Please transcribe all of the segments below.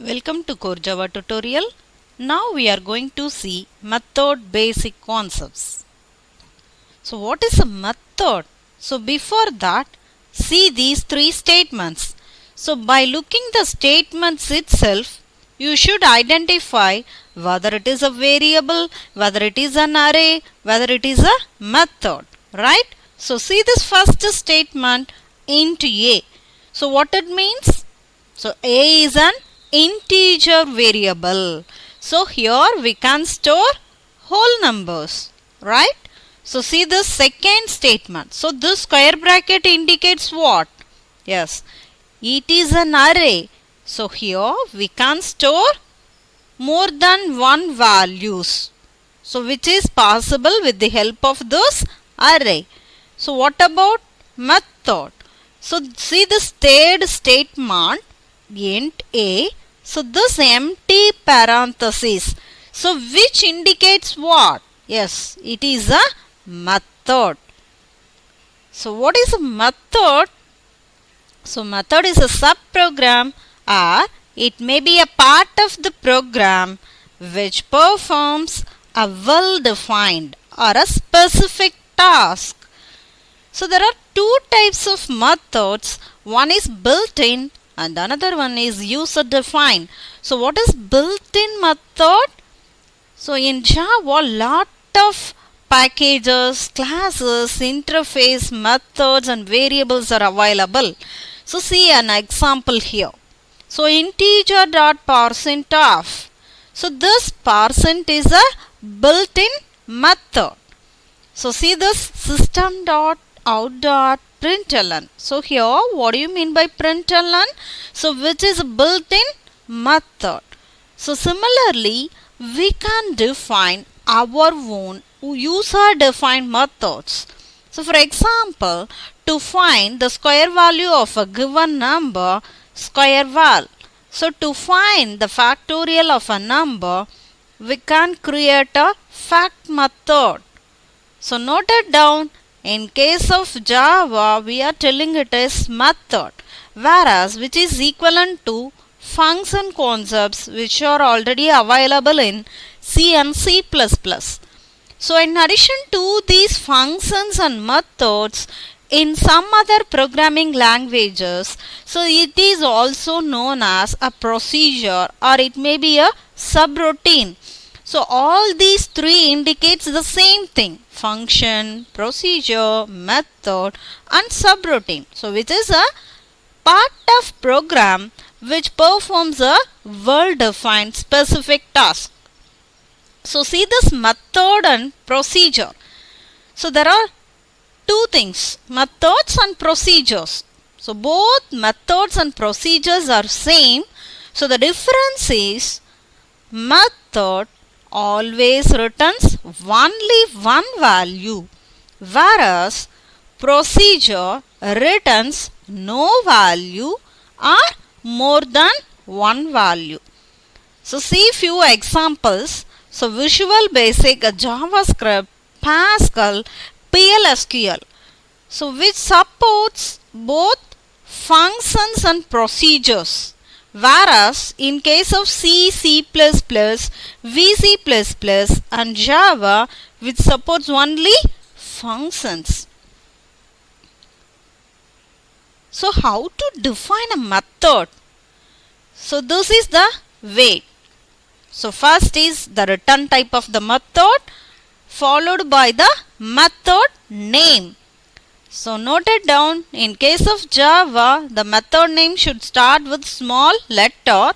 Welcome to Core Java tutorial. Now we are going to see method basic concepts. So what is a method? So before that, see these three statements. So by looking the statements itself, you should identify whether it is a variable, whether it is an array, whether it is a method, right? So see this first statement int a. So what it means? So a is an integer variable. So here we can store whole numbers, right? So see the second statement. So this square bracket indicates what? Yes, it is an array. So here we can store more than one values. So which is possible with the help of this array. So what about method? So see this third statement int a. So this empty parenthesis. So which indicates what? Yes, it is a method. So what is a method? So method is a subprogram or it may be a part of the program which performs a well-defined or a specific task. So there are two types of methods. One is built-in and another one is user-defined. So what is built-in method? So in Java, lot of packages, classes, interface, methods and variables are available. So see an example here. So integer.parseIntOf. So this parseInt is a built-in method. So see this system.out.println. So here what do you mean by println? So which is a built-in method. So similarly we can define our own user-defined methods. So for example, to find the square value of a given number, square val. So to find the factorial of a number, we can create a fact method. So note it down, in case of Java, we are telling it as method, whereas which is equivalent to function concepts which are already available in C and C++. So in addition to these functions and methods, in some other programming languages, so it is also known as a procedure or it may be a subroutine. So all these three indicates the same thing: function, procedure, method and subroutine. So which is a part of program which performs a well-defined specific task. So see this method and procedure. So there are two things, methods and procedures. So both methods and procedures are same. So the difference is method always returns only one value, whereas procedure returns no value or more than one value. So see few examples. So Visual Basic, JavaScript, Pascal, PLSQL. So which supports both functions and procedures. Whereas in case of C, C++, VC++ and Java, which supports only functions. So how to define a method? So this is the way. So first is the return type of the method, followed by the method name. So note it down, in case of Java, the method name should start with small letter.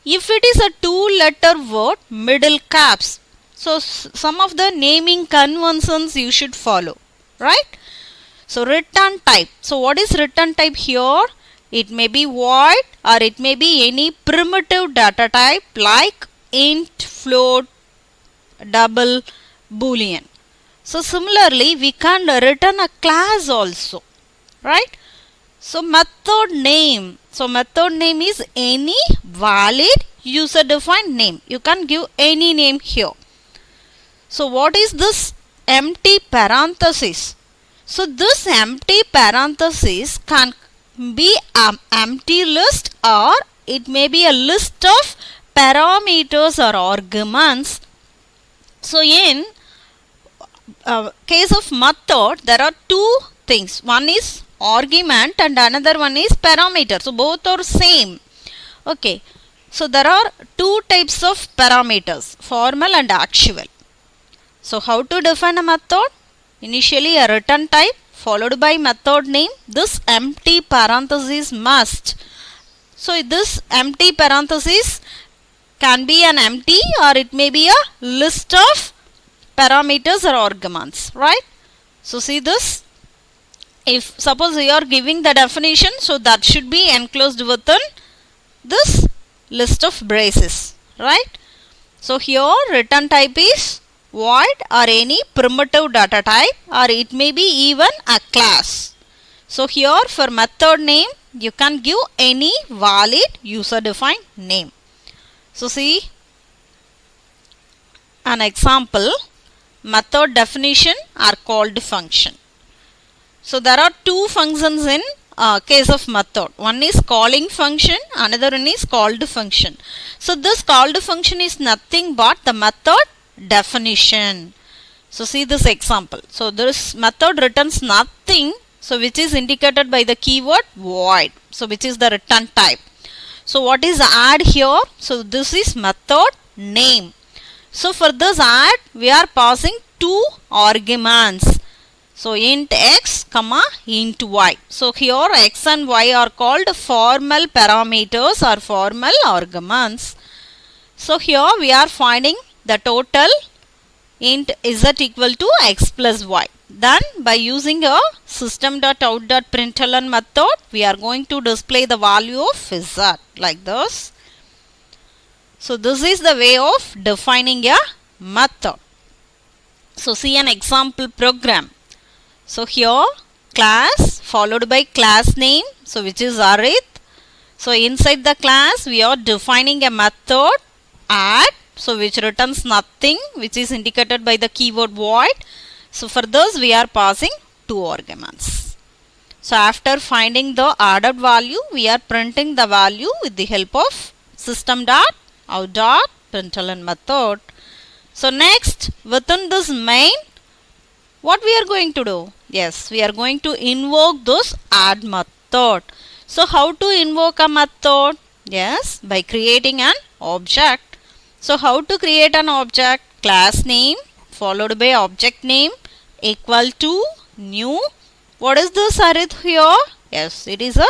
If it is a two-letter word, middle caps. So some of the naming conventions you should follow, right? So return type. So what is return type here? It may be void or it may be any primitive data type like int, float, double, boolean. So similarly we can return a class also, right? So method name. So method name is any valid user defined name. You can give any name here. So what is this empty parenthesis? So this empty parenthesis can be an empty list or it may be a list of parameters or arguments. So in case of method, there are two things. One is argument and another one is parameter. So both are same. Okay. So there are two types of parameters, formal and actual. So how to define a method? Initially a return type followed by method name. This empty parenthesis must. So this empty parenthesis can be an empty or it may be a list of parameters or arguments, right? So see this. If suppose you are giving the definition, so that should be enclosed within this list of braces, right? So here return type is void or any primitive data type, or it may be even a class. So here for method name you can give any valid user defined name. So see an example, method definition are called function. So there are two functions in case of method. One is calling function, another one is called function. So this called function is nothing but the method definition. So see this example. So this method returns nothing, so which is indicated by the keyword void, so which is the return type. So what is add here? So this is method name. So for this add we are passing two arguments. So int x comma int y. So here x and y are called formal parameters or formal arguments. So here we are finding the total int z equal to x plus y. Then by using a system.out.println method, we are going to display the value of z like this. So this is the way of defining a method. So see an example program. So here class followed by class name, so which is arith. So inside the class we are defining a method add, so which returns nothing, which is indicated by the keyword void. So for this we are passing two arguments. So after finding the added value, we are printing the value with the help of system.out.println method. So next, within this main, what we are going to do? Yes, we are going to invoke this add method. So how to invoke a method? Yes, by creating an object. So how to create an object? Class name followed by object name equal to new. What is this arith here? Yes, it is a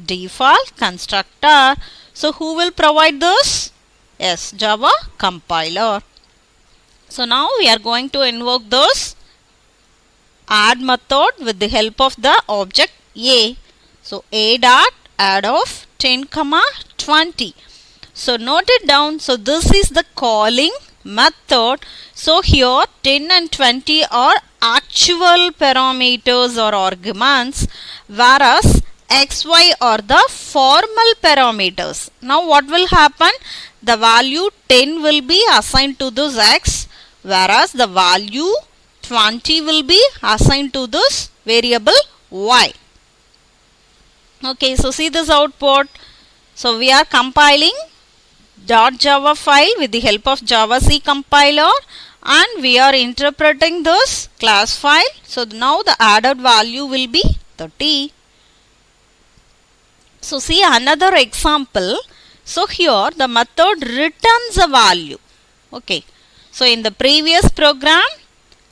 default constructor. So who will provide this? Yes, Java compiler. So now we are going to invoke this add method with the help of the object a. So a dot add of 10 comma 20. So note it down. So this is the calling method. So here 10 and 20 are actual parameters or arguments, whereas xy are the formal parameters. Now what will happen? The value 10 will be assigned to this x, whereas the value 20 will be assigned to this variable y. Okay, so see this output. So we are compiling .java file with the help of Java C compiler, and we are interpreting this class file. So now the added value will be 30. So see another example. So here the method returns a value. Okay. So in the previous program,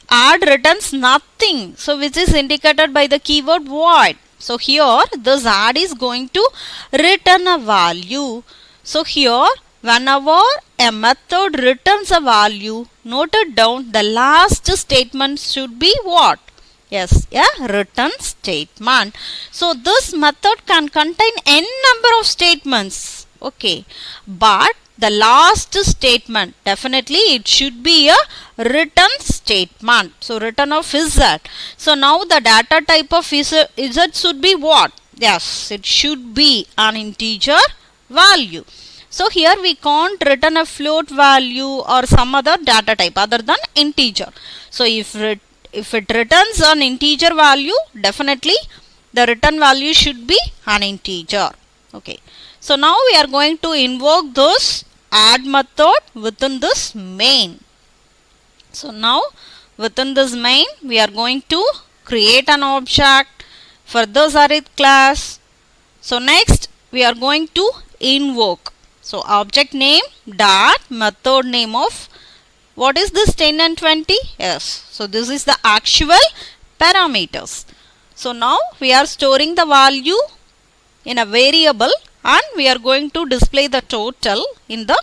add returns nothing, so which is indicated by the keyword void. So here this add is going to return a value. So here whenever a method returns a value, note it down, the last statement should be what? Yes, a return statement. So this method can contain n number of statements. Okay, but the last statement, definitely it should be a return statement. So return of z. So now the data type of z should be what? Yes, it should be an integer value. So here we can't return a float value or some other data type other than integer. So if it returns an integer value, definitely the return value should be an integer. Okay. So now we are going to invoke this add method within this main. So now within this main we are going to create an object for this arith class. So next we are going to invoke. So object name dot method name of what is this 10 and 20? Yes. So this is the actual parameters. So now we are storing the value in a variable and we are going to display the total in the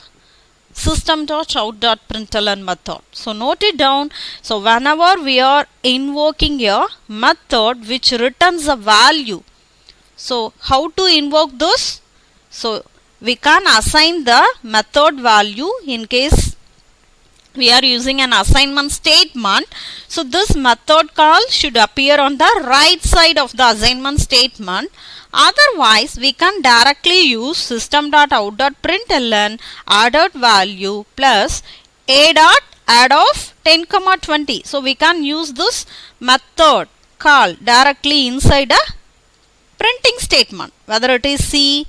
system.out.println method. So note it down. So whenever we are invoking a method which returns a value, so how to invoke this? So we can assign the method value in case we are using an assignment statement. So this method call should appear on the right side of the assignment statement. Otherwise we can directly use system.out.println added value plus a dot add of 10 comma 20. So we can use this method call directly inside a printing statement, whether it is C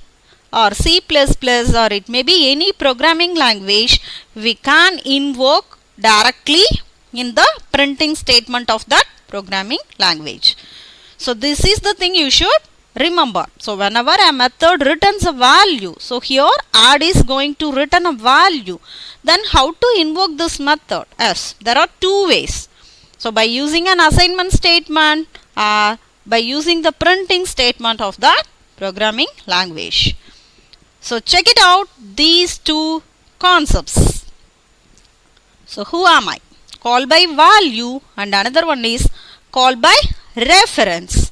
or C++ or it may be any programming language, we can invoke directly in the printing statement of that programming language. So this is the thing you should remember. So whenever a method returns a value, so here add is going to return a value, then how to invoke this method? Yes, there are two ways. So by using an assignment statement or by using the printing statement of that programming language. So check it out, these two concepts. So who am I? Call by value and another one is call by reference.